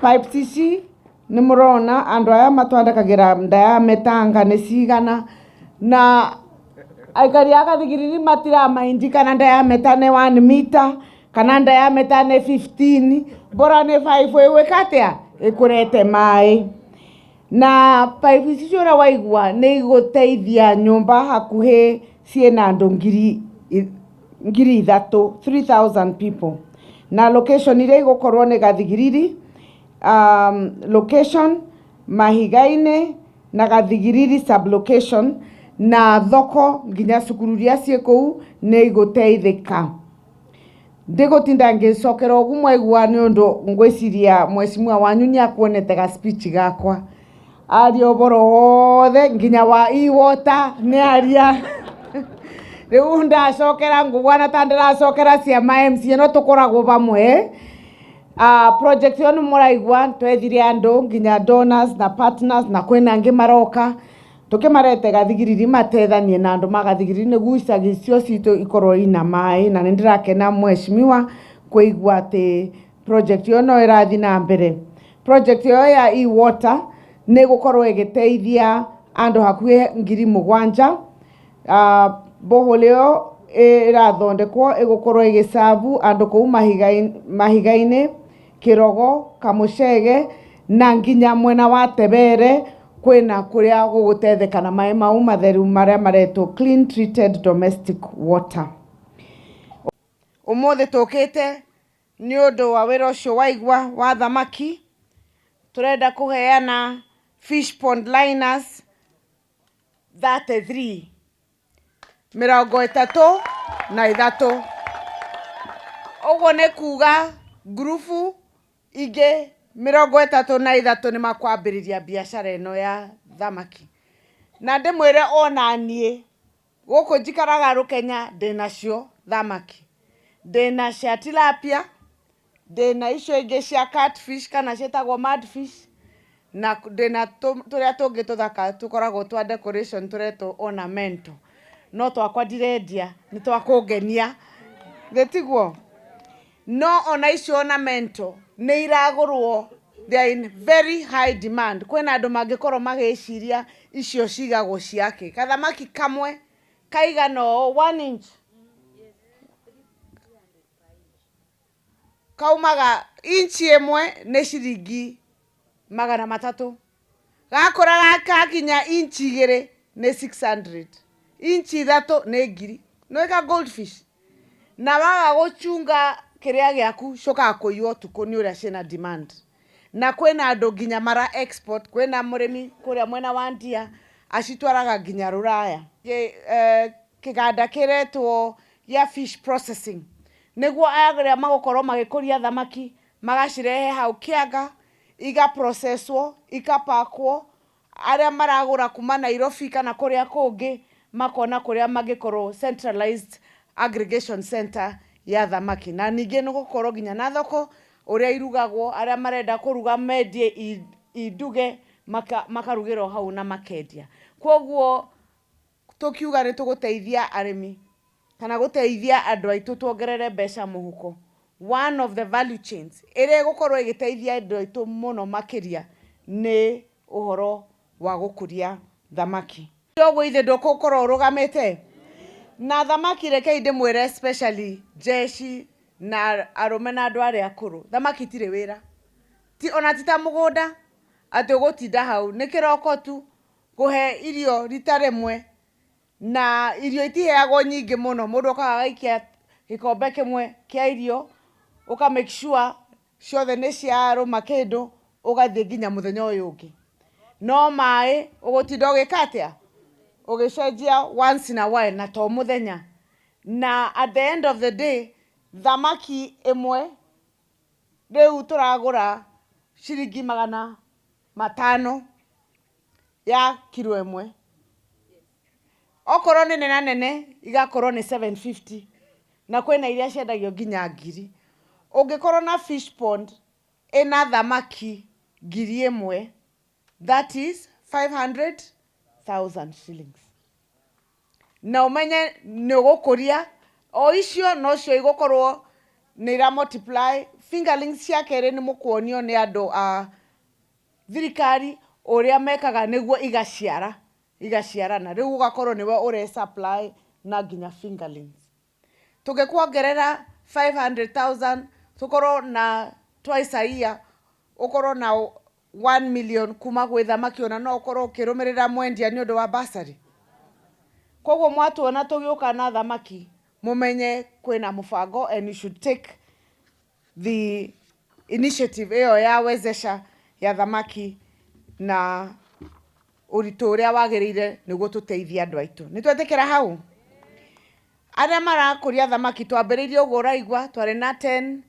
Pipes ici nĩ mũrona andũ aya matwandĩkagĩra diameter nĩ cigana, na aikari a Gathigiriri matiramaindi kana diameter nĩ 1 meter kana diameter nĩ 15, bora nĩ 5 ĩgwĩka atĩa ĩkũrete maĩ. Na pipe ici ũrĩa waigua nĩ igũteithia nyũmba hakuhĩ ciĩna andũ ngiri 3,000 people, na location iria igũkorwo nĩ Gathigiriri, location Mahiga-inĩ na Gathigiriri sublocation, na thoko nginya cukuru iria ciĩ kũu nĩ igũteithĩka. Ndigũtinda ngĩcokera ũguo mwaigua nĩ ũndũ ngwĩciria mheshimiwa wanyu nĩ akuonete ga speech gakwa, aria ũboro wothe nginya wa e-water nĩ aria. Rĩu ndacokera ngũgwana ta ndĩracokera ciama MCA no tũkoragwo bamwe. Project ĩyo nĩ mũraigua twethire andũ nginya donors na partners, na kwĩna angĩ maroka tũkĩmarete Gathigiriri matethanie na andũ magathigiriri nĩguo icagi icio citũ ikorwo ina maĩ, na nĩ ndĩrakena mheshimiwa kũigua atĩ project ĩyo no ĩrathiĩ na mbere. Project ĩyo ya e-water nĩ gũkorwo ĩgĩteithia andũ hakuhĩ 7,000. Borehole ĩyo ĩrathondekwo ĩgũkorwo ĩgĩcabu andũ kũu Mahiga-inĩ, Kĩrogo, Kamuchege na nginya mwena wa Tebere, kwĩna kũrĩa gũgũtetheka na maĩ mau matheru marĩa maretwo clean treated domestic water. Ũmũthĩ tũkĩte nĩ ũndũ wa wĩra ũcio waigua wa thamaki. Tũrenda kũheana fish pond liners 33, 33. Ũguo nĩ kuga ngurubu ingĩ 33 nĩ makwambĩrĩria biacara ĩno ya thamaki. Na ndĩmwĩre ona niĩ gũkũ njikaraga Rũkenya ndĩnacio thamaki, ndĩna cia tilapia, ndĩna icio ingĩ cia catfish kana ciĩtagwo mudfish, na ndĩna tũrĩa tũngĩ tũthaka tũkoragwo twa decoration tũretwo ornamental, no twakwa ndirendia nĩ twakũngenia gĩtiguo. No ona icio ornamental nĩ iragũrwo, they are in very high demand. Kwĩna andũ mangĩkorwo magĩciria icio cigagwo ciake. Kathamaki kamwe kaigana 1 inch kaumaga inchi ĩmwe nĩ ciringi 300. Gakũra gakinya inchi 2 nĩ 600, inchi 3 nĩ 1,000. No ĩka goldfish. Na waga gũchunga kĩrĩa gĩaku cokaga kũiywo tukũ nĩ ũrĩa ciĩna demand. Na kwĩna andũ nginya mara export, kwĩna mũrĩmi kũrĩa mwena wa Ndia acitwaraga nginya Rũraya. Kĩganda kĩretwo ya fish processing nĩguo arĩa magũkorwo magĩkũria thamaki magacirehe hau kĩanga, igaprocesswo, ikapakwo, arĩa maragũra kuma Nairobi kana kũrĩa kũngĩ makona kũrĩa mangĩkorwo centralized aggregation center ya thamaki. Na ningĩ nĩ gũkorwo nginya na thoko ũrĩa irugagwo, arĩa marenda kũruga mendie induge makarugĩrwo hau na makendia. Kwoguo tũkiuga nĩ tũgũteithia arĩmi kana gũteithia andũ aitũ tuongerere mbeca mũhuko, one of the value chains ĩrĩa gũkorwo ĩgĩteithia andũ aitũ mũno makĩria nĩ ũhoro wa gũkũria thamaki. Ndogo ithe ndũgũkorwo ũrũgamĩte na thamaki. Reke ndĩmwĩre especially jeshi na arũme na andũ arĩa akũrũ, thamaki tirĩ wĩra, ona ti ta mũgũnda atĩ ũgũtinda hau nĩ kĩroko tu kũhe irio rita rĩmwe, na irio itiheagwo nyingĩ mũno. Mũndũ okaga gaikia gĩkombe kĩmwe kĩa irio ũka make sure ciothe nĩ ciarũma kĩndũ, ũgathiĩ nginya mũthenya ũyũ ũngĩ. No maĩ ũgũtinda ũgĩka atĩa ũgĩcenjia once in a while na to mũthenya. Na at the end of the day thamaki ĩmwe rĩu tũragũra ciringi 500 ya kilo ĩmwe. Okorwo nĩ nene nene igakorwo nĩ 750, na kwĩna iria ciendagio nginya 1,000. Ũngĩkorwo na fish pond ĩna thamaki 1,000, that is 500,000 shillings. na umenye nĩ ũgũkũria o icio no cio igũkorwo nĩ ira multiply. Fingerlings cia kerĩ nĩ mũkuonio nĩ andũ a thirikari ũrĩa mekaga nĩguo igaciarana rĩu ũgakorwo nĩwe ũre supply na nginya fingerlings. Tũgĩkuongerera 500,000 tũkorwo na twice a year ũkorwo na 1 million kuma gwĩ thamaki ona no ũkorwo ũkĩrũmĩrĩra mwendia nĩ ũndũ wa bursary. Koguo mwatuona tũgĩũka na thamaki mumenye kwĩna mũbango and you should take the initiative ĩyo ya wezesha ya thamaki na ũritũ ũrĩa wagĩrĩire nĩguo tũteithie andũ aitũ. Nĩtwetĩkĩra hau arĩa marakũria thamaki twambĩrĩirie ũguo ũraigua twarĩ na 10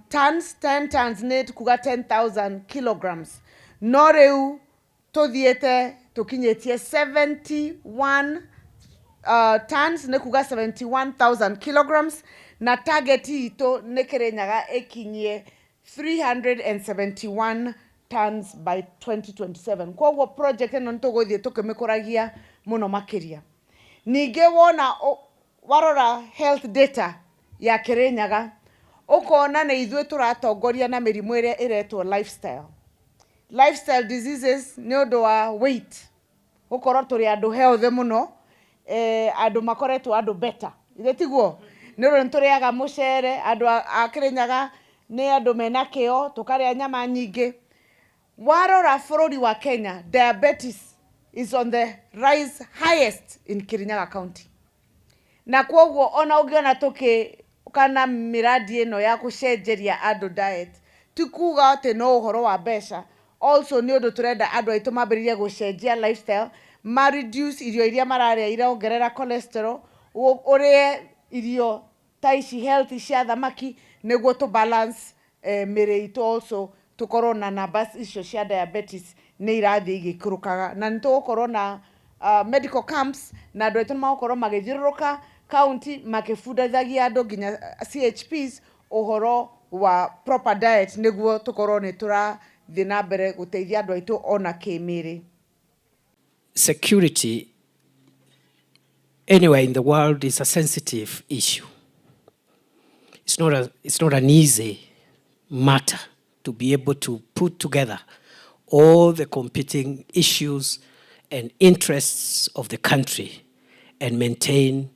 tons nĩ kuga 10,000 kilograms no rĩu tũthiĩte tũkinyĩtie 71 tons nĩ kuga 71,000 kilograms na target itũ nĩ Kĩrĩnyaga ĩkinyie 371 tons by 2027. Koguo project ĩno nĩtũgũthiĩ tũkĩmĩkũragia mũno makĩria. Ningĩ wona warora health data ya Kĩrĩnyaga ũkona nĩ ithuĩ tũratongoria na mĩrimũ ĩrĩa ĩretwo lifestyle diseases nĩ ũndũ wa weight gũkorwo tũrĩ andũ healthy mũno, andũ makoretwo andũ better ithe tiguo nĩ ũndũ nĩtũrĩaga mũcere, andũ a Kĩrĩnyaga nĩ andũ mena kĩo tũkarĩa nyama nyingĩ. Warora bũrũri wa Kenya, diabetes is on the rise highest in Kirinyaga County. Na kwoguo ona ũngĩona kana miradi ĩno ya gũcenjeria andũ diet ti kuga atĩ no ũhoro wa mbeca, also nĩ ũndũ tũrenda andũ aitũ mambĩrĩrie gũcenjia lifestyle, ma reduce irio iria mararĩa irongerera cholesterol, ũrĩe irio ta ici healthy cia thamaki nĩguo to balance mĩrĩ itũ, also tukorwo na numbers icio cia diabetes nĩ irathiĩ igĩikũrũkaga na nĩtũgũkorwo na medical camps na andũ aitũ nĩmagũkorwo magĩthiũrũrũka county makĩbundithagia andũ nginya CHPs ũhoro wa proper diet nĩguo tũkorwo nĩ tũrathiĩ na mbere gũteithia andũ aitũ ona kĩmĩrĩ. Security anywhere in the world is a sensitive issue. It's not an easy matter to be able to put together all the competing issues and interests of the country and maintain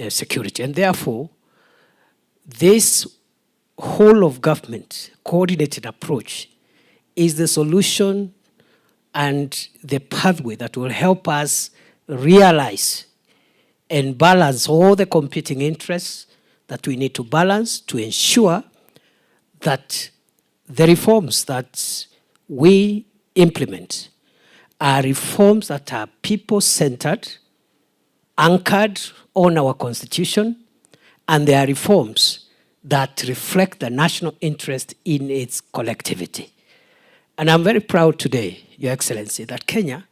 security. And therefore, this whole of government coordinated approach is the solution and the pathway that will help us realize and balance all the competing interests that we need to balance to ensure that the reforms that we implement are reforms that are people-centered, anchored on our constitution, and they are reforms that reflect the national interest in its collectivity. And I'm very proud today, Your Excellency, that Kenya,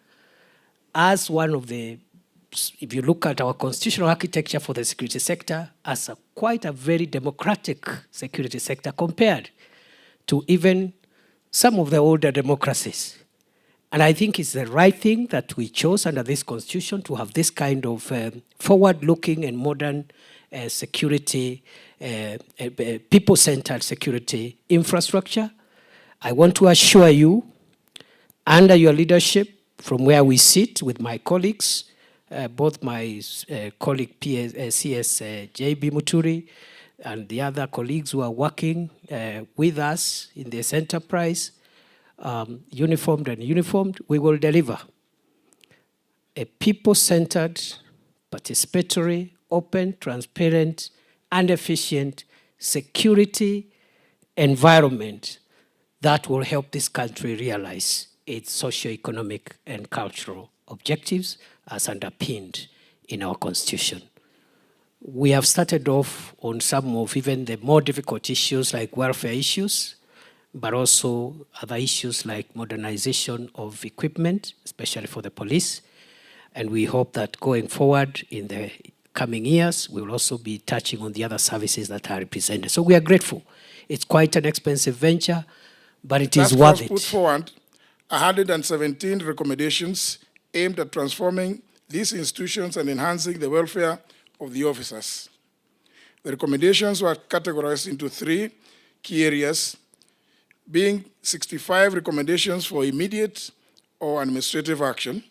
as one of the, if you look at our constitutional architecture for the security sector, as quite a very democratic security sector compared to even some of the older democracies. And I think it's the right thing that we chose under this constitution to have this kind of forward-looking and modern security, people-centered security infrastructure. I want to assure you, under your leadership, from where we sit with my colleagues, both my colleague CS JB Muturi and the other colleagues who are working with us in this enterprise, uniformed and uniformed, we will deliver a people-centered, participatory, open, transparent, and efficient security environment that will help this country realize its socio-economic and cultural objectives as underpinned in our constitution. We have started off on some of even the more difficult issues like welfare issues, but also other issues like modernization of equipment, especially for the police. And we hope that going forward in the coming years, we will also be touching on the other services that are represented. So we are grateful. It's quite an expensive venture, but it is worth it. Put forward 117 recommendations aimed at transforming these institutions and enhancing the welfare of the officers. The recommendations were categorized into 3 key areas, being 65 recommendations for immediate or administrative action,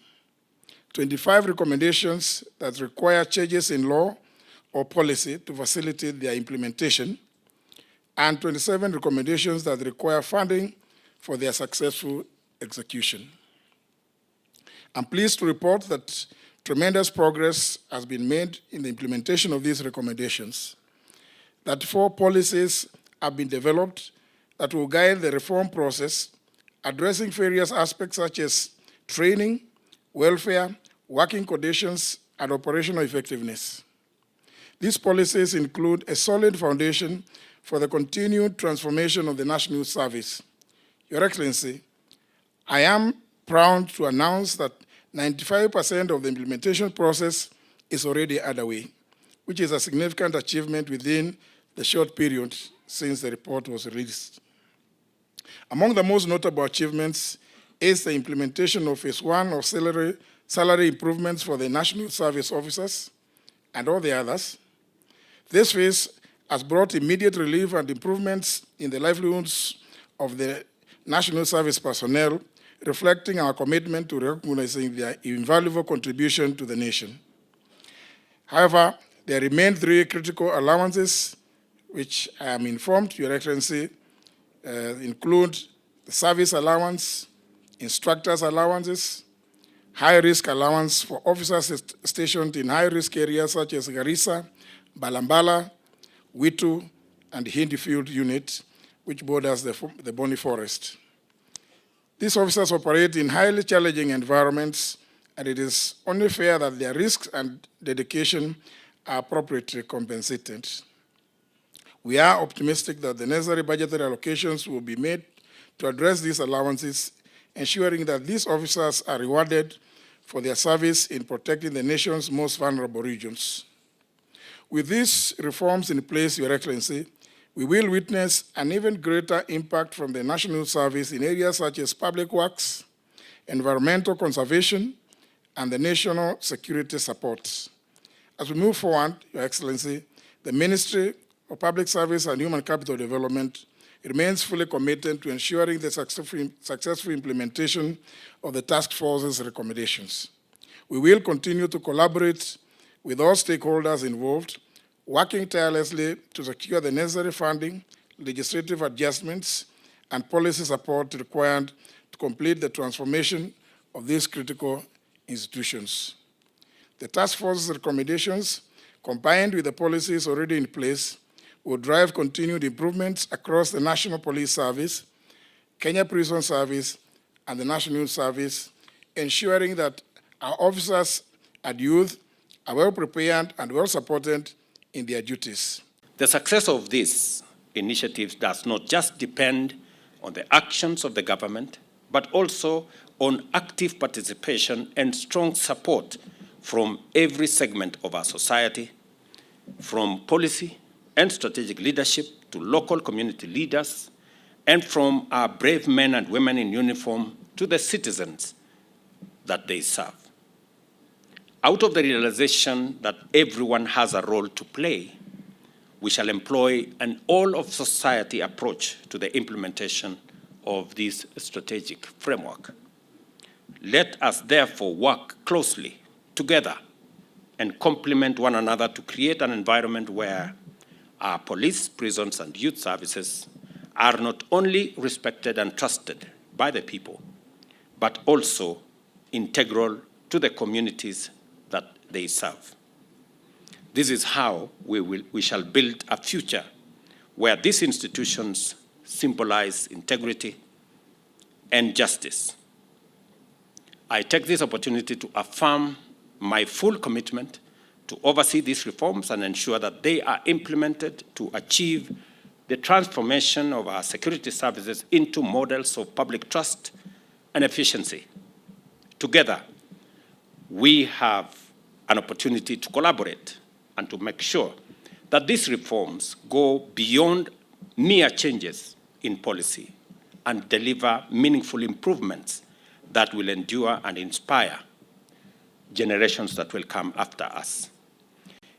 25 recommendations that require changes in law or policy to facilitate their implementation, and 27 recommendations that require funding for their successful execution. I'm pleased to report that tremendous progress has been made in the implementation of these recommendations, that 4 policies have been developed that will guide the reform process, addressing various aspects such as training, welfare, working conditions, and operational effectiveness. These policies include a solid foundation for the continued transformation of the National Service. Your Excellency, I am proud to announce that 95% of the implementation process is already underway, which is a significant achievement within the short period since the report was released. Among the most notable achievements is the implementation of Phase 1 of salary improvements for the National Service officers and all the others. This phase has brought immediate relief and improvements in the livelihoods of the National Service personnel, reflecting our commitment to recognizing their invaluable contribution to the nation. However, there remain 3 critical allowances, which I am informed, Your Excellency, include the service allowance, instructors' allowances, high-risk allowance for officers stationed in high-risk areas such as Garissa, Balambala, Witu, and Hindi Field Unit, which borders the Boni Forest. These officers operate in highly challenging environments, and it is only fair that their risks and dedication are appropriately compensated. We are optimistic that the necessary budgetary allocations will be made to address these allowances, ensuring that these officers are rewarded for their service in protecting the nation's most vulnerable regions. With these reforms in place, Your Excellency, we will witness an even greater impact from the National Service in areas such as public works, environmental conservation, and the national security support. As we move forward, Your Excellency, the Ministry of Public Service and Human Capital Development remains fully committed to ensuring the successful implementation of the task force's recommendations. We will continue to collaborate with all stakeholders involved, working tirelessly to secure the necessary funding, legislative adjustments, and policy support required to complete the transformation of these critical institutions. The task force's recommendations, combined with the policies already in place, will drive continued improvements across the National Police Service, Kenya Prison Service, and the National Service, ensuring that our officers and youth are well prepared and well supported in their duties. The success of these initiatives does not just depend on the actions of the government, but also on active participation and strong support from every segment of our society, from policy and strategic leadership to local community leaders, and from our brave men and women in uniform to the citizens that they serve. Out of the realization that everyone has a role to play, we shall employ an all-of-society approach to the implementation of this strategic framework. Let us therefore work closely together and complement one another to create an environment where our police, prisons, and youth services are not only respected and trusted by the people, but also integral to the communities that they serve. This is how we shall build a future where these institutions symbolize integrity and justice. I take this opportunity to affirm my full commitment to oversee these reforms and ensure that they are implemented to achieve the transformation of our security services into models of public trust and efficiency. Together, we have an opportunity to collaborate and to make sure that these reforms go beyond mere changes in policy and deliver meaningful improvements that will endure and inspire generations that will come after us.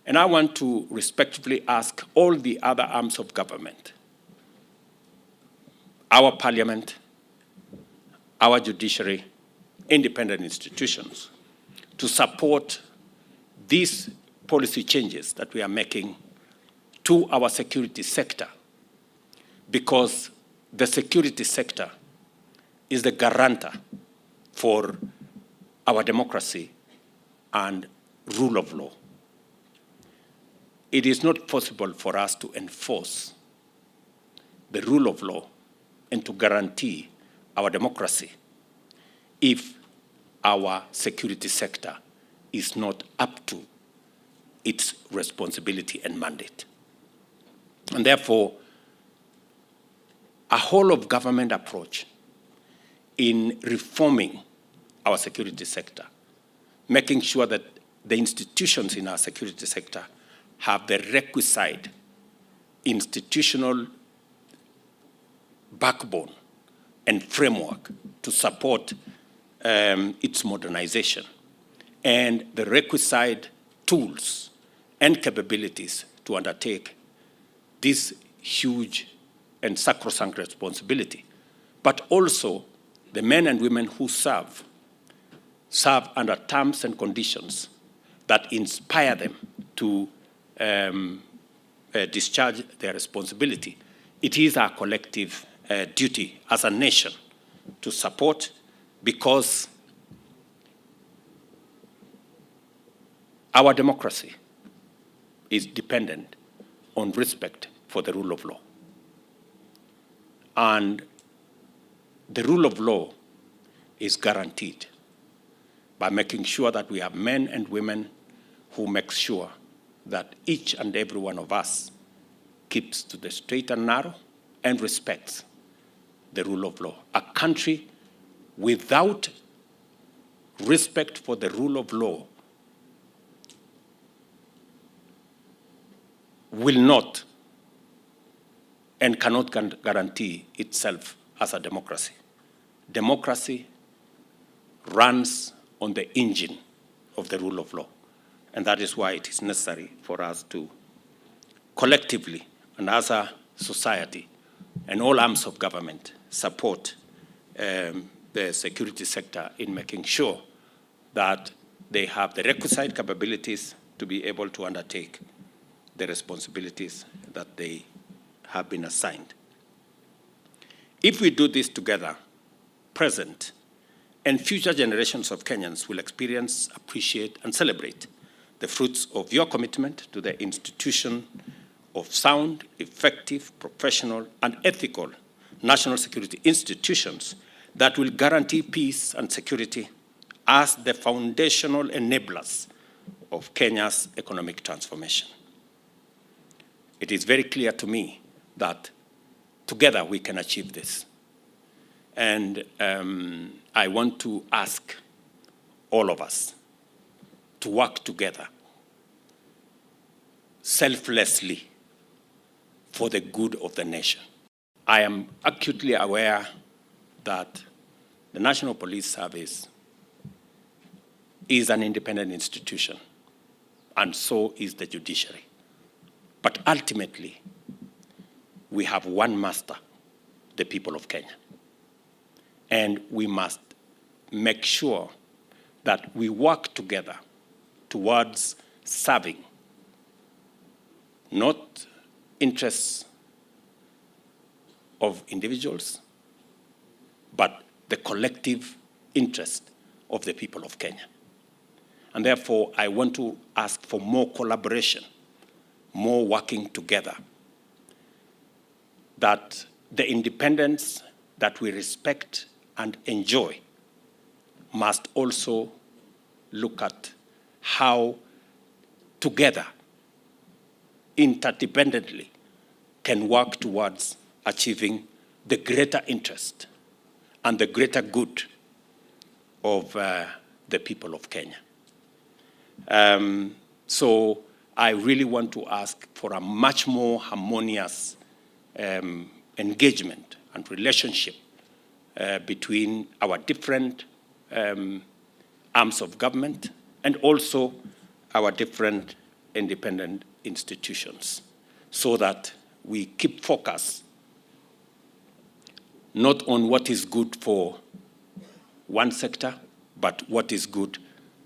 And I want to respectfully ask all the other arms of government, our parliament, our judiciary, independent institutions, to support these policy changes that we are making to our security sector, because the security sector is the guarantor for our democracy and rule of law. It is not possible for us to enforce the rule of law and to guarantee our democracy if our security sector is not up to its responsibility and mandate. And therefore, a whole of government approach in reforming our security sector, making sure that the institutions in our security sector have the requisite institutional backbone and framework to support its modernization, and the requisite tools and capabilities to undertake this huge and sacrosanct responsibility, but also the men and women who serve under terms and conditions that inspire them to discharge their responsibility. It is our collective duty as a nation to support, because our democracy is dependent on respect for the rule of law. And the rule of law is guaranteed by making sure that we have men and women who make sure that each and every one of us keeps to the straight and narrow and respects the rule of law. A country without respect for the rule of law will not and cannot guarantee itself as a democracy. Democracy runs on the engine of the rule of law. And that is why it is necessary for us to collectively and as a society and all arms of government support the security sector in making sure that they have the requisite capabilities to be able to undertake the responsibilities that they have been assigned. If we do this together, present and future generations of Kenyans will experience, appreciate, and celebrate the fruits of your commitment to the institution of sound, effective, professional, and ethical national security institutions that will guarantee peace and security as the foundational enablers of Kenya's economic transformation. It is very clear to me that together we can achieve this. And I want to ask all of us to work together selflessly for the good of the nation. I am acutely aware that the National Police Service is an independent institution, and so is the judiciary. But ultimately, we have one master, the people of Kenya. And we must make sure that we work together towards serving not interests of individuals, but the collective interest of the people of Kenya. And therefore, I want to ask for more collaboration, more working together, that the independence that we respect and enjoy must also look at how together, interdependently, can work towards achieving the greater interest and the greater good of the people of Kenya. So I really want to ask for a much more harmonious engagement and relationship between our different arms of government and also our different independent institutions, so that we keep focus not on what is good for one sector, but what is good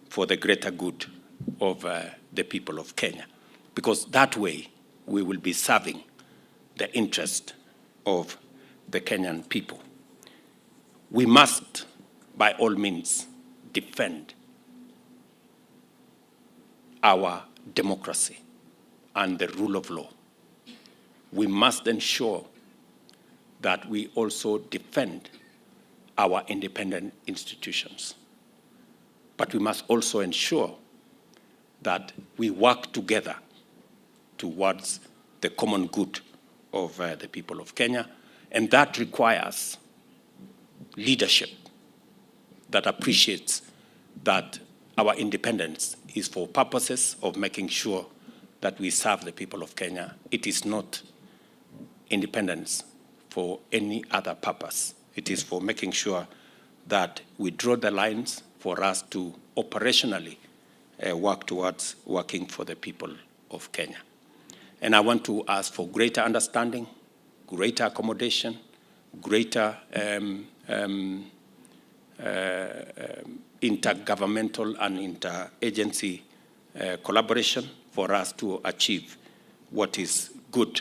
for the greater good of the people of Kenya. Because that way we will be serving the interest of the Kenyan people. We must, by all means, defend our democracy and the rule of law. We must ensure that we also defend our independent institutions. But we must also ensure that we work together towards the common good of the people of Kenya, and that requires leadership that appreciates that our independence is for purposes of making sure that we serve the people of Kenya. It is not independence for any other purpose. It is for making sure that we draw the lines for us to operationally work towards working for the people of Kenya. And I want to ask for greater understanding, greater accommodation, greater intergovernmental and interagency collaboration for us to achieve what is good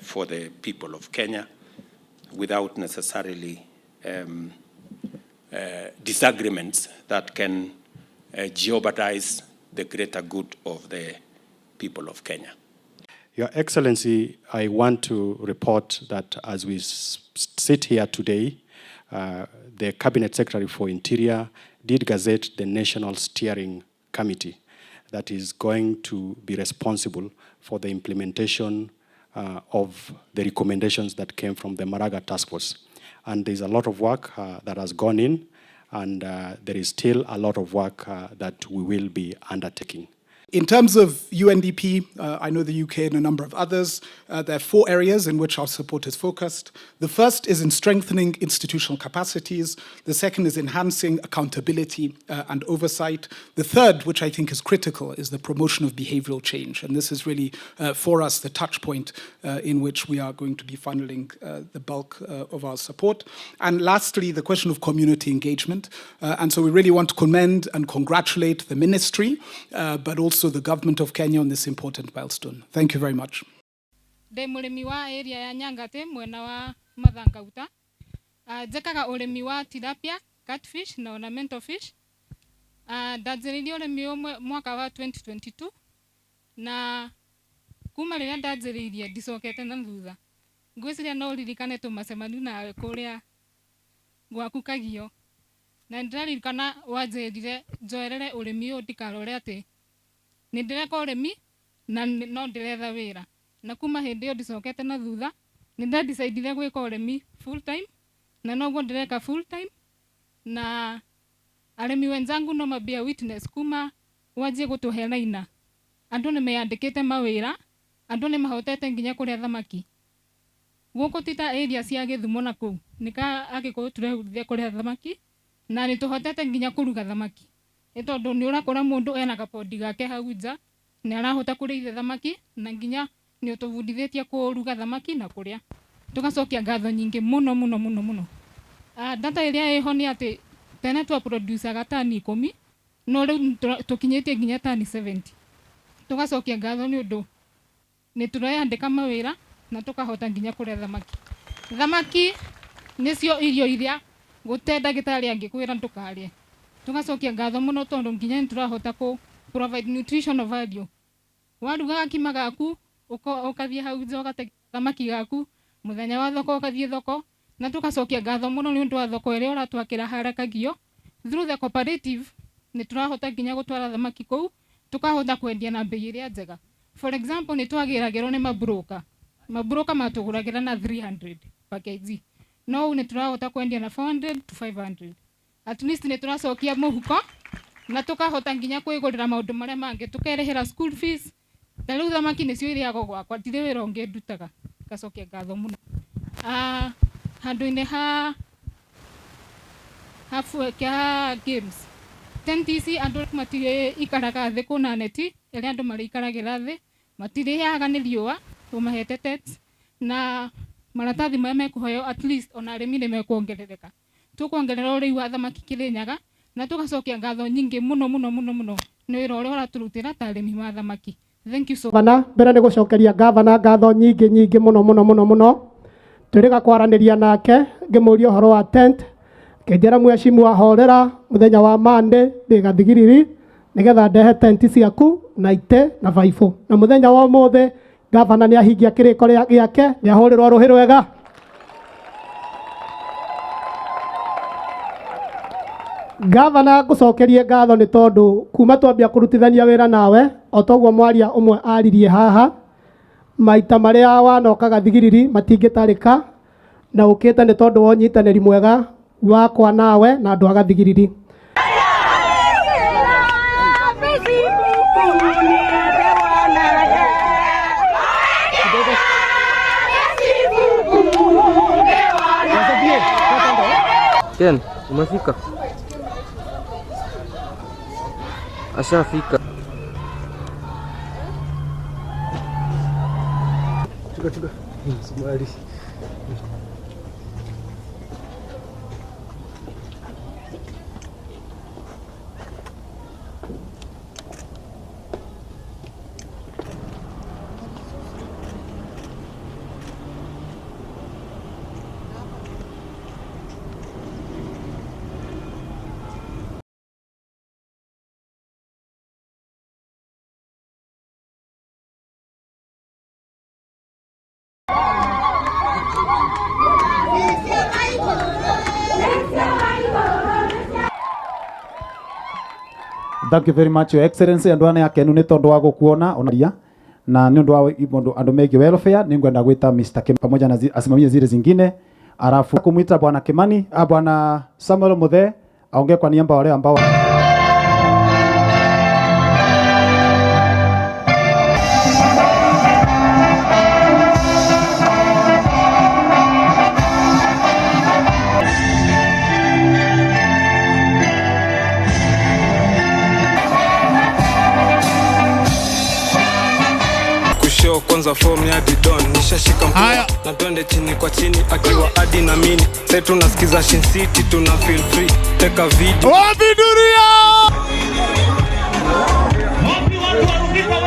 for the people of Kenya without necessarily disagreements that can jeopardize the greater good of the people of Kenya. Your Excellency, I want to report that as we sit here today, the Cabinet Secretary for Interior did gazette the National Steering Committee that is going to be responsible for the implementation of the recommendations that came from the Maraga Task Force. And there's a lot of work that has gone in, and there is still a lot of work that we will be undertaking. In terms of UNDP, I know the UK and a number of others, there are 4 areas in which our support is focused. The first is in strengthening institutional capacities. The second is enhancing accountability and oversight. The third, which I think is critical, is the promotion of behavioral change. And this is really, for us, the touch point in which we are going to be funneling the bulk of our support. And lastly, the question of community engagement. And so we really want to commend and congratulate the ministry, but also the government of Kenya on this important milestone. Thank you very much. De mulimi wa area ya Nyangate mwena wa Mathangauta. Jekaga ulimi wa tilapia, catfish na ornamental fish. Ndajiririe ulimi umwe mwaka wa 2022 na kuma riria ndajiririe ndicokete na thutha. Ngwiciria no ririkane tumacemanu nawe kuria gwaku Kagio. Na ndirarikana wanjirire njoerere ulimi uyu ndikarore ati nindireka urimi na no ndiretha wira. Na kuma hindi yo ndicokete na thutha nindadecidire gwika urimi full time na noguo ndireka full time, na arimi wenzangu no mabia witness kuma wanjie gutuheana ina andu nimeyandikite mawira, andu nimahotete nginya kuria thamaki guku tita area cia Githumo na kuu nika agiko turehurithia kuria thamaki na nituhotete nginya kuruga thamaki. Tondu ni urakora mundu ena kapondi gake hau nja ni arahota kurithia thamaki na nginya ni utubundithitie kuruga thamaki na kuria. Tugacokia ngatho nyingi muno muno muno muno. Data iria iho ni ati tene twa producer gatani 10 no riu tukinyitie nginya tani 70. Tugacokia ngatho ni undu ni turayandika mawira na tukahota nginya kuria thamaki. Thamaki nicio irio iria gute ndagitari angikwira ndukarie. Tugacokia ngatho muno tondu nginya turahota ku provide nutritional value. Waruga gakima gaku ukathie hau nja ugate thamaki gaku muthenya wa thoko ukathie thoko, na tugacokia ngatho muno ni undu wa thoko iria uratwakira hara Kagio. Through the cooperative ni turahota nginya gutwara thamaki kou tukahota kwendia na bei iria njega. For example, ni twagiragirwo ni mabroka matuguragira na 300 per kg. No ni turahota kwendia na 400 to 500. At least ni turacokia muhuko na tukahota nginya kwigurira maundu maria mangi, tukerehera school fees. Tariu thamaki nicio iriago gwakwa, ndire wira ungi ndutaga. Gacokia ngatho muno. Handu-ini ha games tenti ici andũ matirĩ ikaraga thĩ kuna neti ĩrĩa andũ marĩikaragĩra thĩ, matirĩheaga nĩ riũa tũmahete tents, na maratathi maya mekũheo at least ona arĩmi nĩ mekuongerereka. Tũkuongerera ũrĩi wa thamaki Kĩrĩnyaga na tũgacokia ngatho nyingĩ mũno nĩ wĩra ũrĩa ũratũrutĩra ta arĩmi ma thamaki. Thank you so much. Mbere nĩ gũcokeria gavana ngatho nyingĩ mũno. Tũrĩga kwaranĩria nake ngĩmũria ũhoro wa tent, kĩnjĩra mheshimiwa horera mũthenya wa Monday ndĩ Gathigiriri nĩgetha ndehe tent ciaku na ite na baibũ, na mũthenya wa ũmũthĩ gavana nĩ ahingia kĩrĩko gĩake, nĩ ahũrĩrwo rũhĩ rwega. Gavana ngũcokerie ngatho nĩ tondũ kuma twambia kũrutithania wĩra nawe o toguo mwaria ũmwe aririe haha, maita marĩa wanoka Gathigiriri matingĩtarĩka, na ũkĩte nĩ tondũ wa ũnyitanĩri mwega wakwa nawe na andũ a Gathigiriri. Ken, umefika? Ashafika. Chuka. Sumari. Thank you very much, Your Excellency. Andũ ane akenu nĩ tondũ wa gũkuona onaria na nĩ ũndũ wa andũ megiĩ welfare nĩ ngwenda gwĩta Mr. Kim pamoja na asimamie zile zingine, alafu kumwita bwana Kimani, bwana Samuel Muthe aongee kwa niaba wale ambao kwanza form ya Didon nishashika mpira na twende chini kwa chini akiwa hadi na mini sasa tunasikiza Shin City tuna feel free teka video wapi dunia wapi watu warudika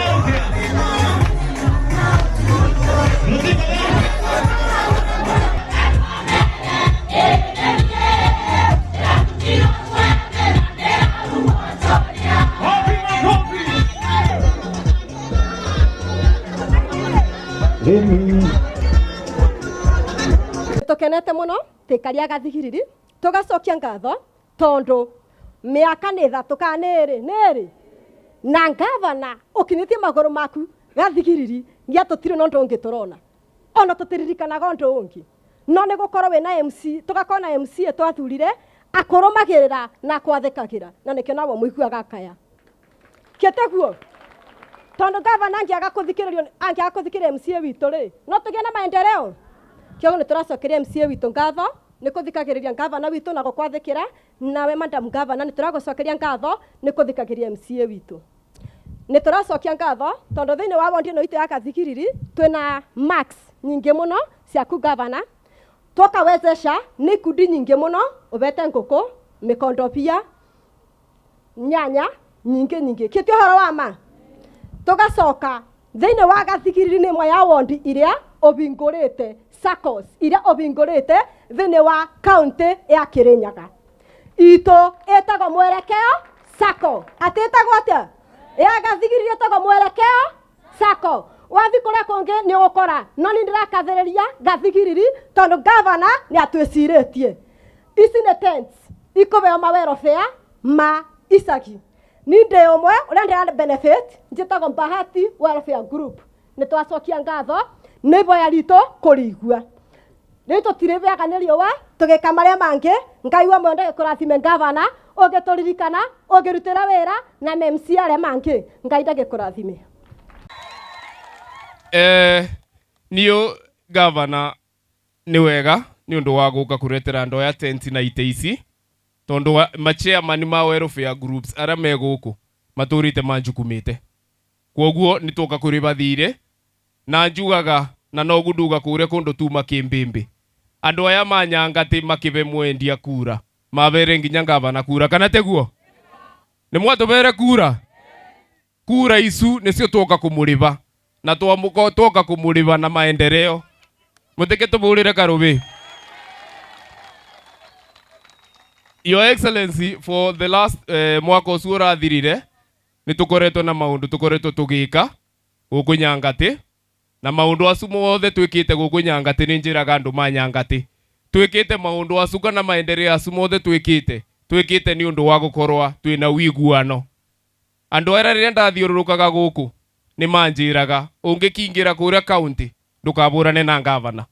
wewe tukenete muno tikaria Gathigiriri tugacokia ngatho tondu miaka ni 3 kana niri na gavana ukinitie maguru maku Gathigiriri ngia tutire no ndongi turona ona tutiririkanaga undu ungi no ni gukorwo we na MC tugakona MC twathurire akoromagirira na kwathikagira na nikio nawo muiguaga kaya kieteguo tondu gavana angiaga kuthikiriria MC witu ri no tugie na maendeleo kio ni turacokeria MC witu ngatho ni kuthikagiriria gavana witu na gukwathikira nawe madam gavana ni turagucokeria ngatho ni kuthikagiriria MC witu ni turacokia ngatho tondu thiini wa wondi no itu ya Gathigiriri twina max nyingi muno ciaku gavana tukawezesha ni kundi nyingi muno ubete nguku mikondopia nyanya nyingi kitio horo wa ma tugacoka thiini wa Gathigiriri ni mwe ya wondi iria obingurite SACCOS iria obingurite thiini wa county ya Kirinyaga ito etago mwerekeo SACCO atetago atia ya Gathigiriri etago mwerekeo SACCO wathi kuria kungi ni gukora no ni ndirakathiriria Gathigiriri tondu gavana ni atwiciritie ici ni tents ikubeo mawero fair ma isagi ni ndi umwe uria ndira benefit njitago Bahati welfare group ni twacokia ngatho ni boya rito kurigua ni tutiriveaga ni riwa tugika maria mangi ngai wa mwende kurathime gavana ugituririkana ugirutira wira na MC aria mangi ngai ndagikurathime niyo gavana ni wega ni undu wa guka kuretera ndo ya tent na ite ici tondo machairman ma welfare groups ara me guku maturite manjukumite kwoguo nituka kuriba thire na njugaga na no guduga kure kundu tuma kimbimbi andu aya manyangati makibe mwendia kura mabere nginya ngavana kura kana teguo ni mwatubere kura isu nicio tuka kumuriba na tuka kumuriba na maendeleo mutike tuburire karubi. Your Excellency, for the last mwaka ucio urathirire ni tukoretwo na maundu tukoretwo tugika guku Nyangati na maundu acu mothe twikite guku Nyangati ni njiraga andu ma Nyangati twikite maundu acu kana maendeleo acu mothe twikite ni undu wa gukorwa twina wiguano. Andu ara rire ndathiururukaga guku ni manjiraga ungikingira kuria county ndukaburane na gavana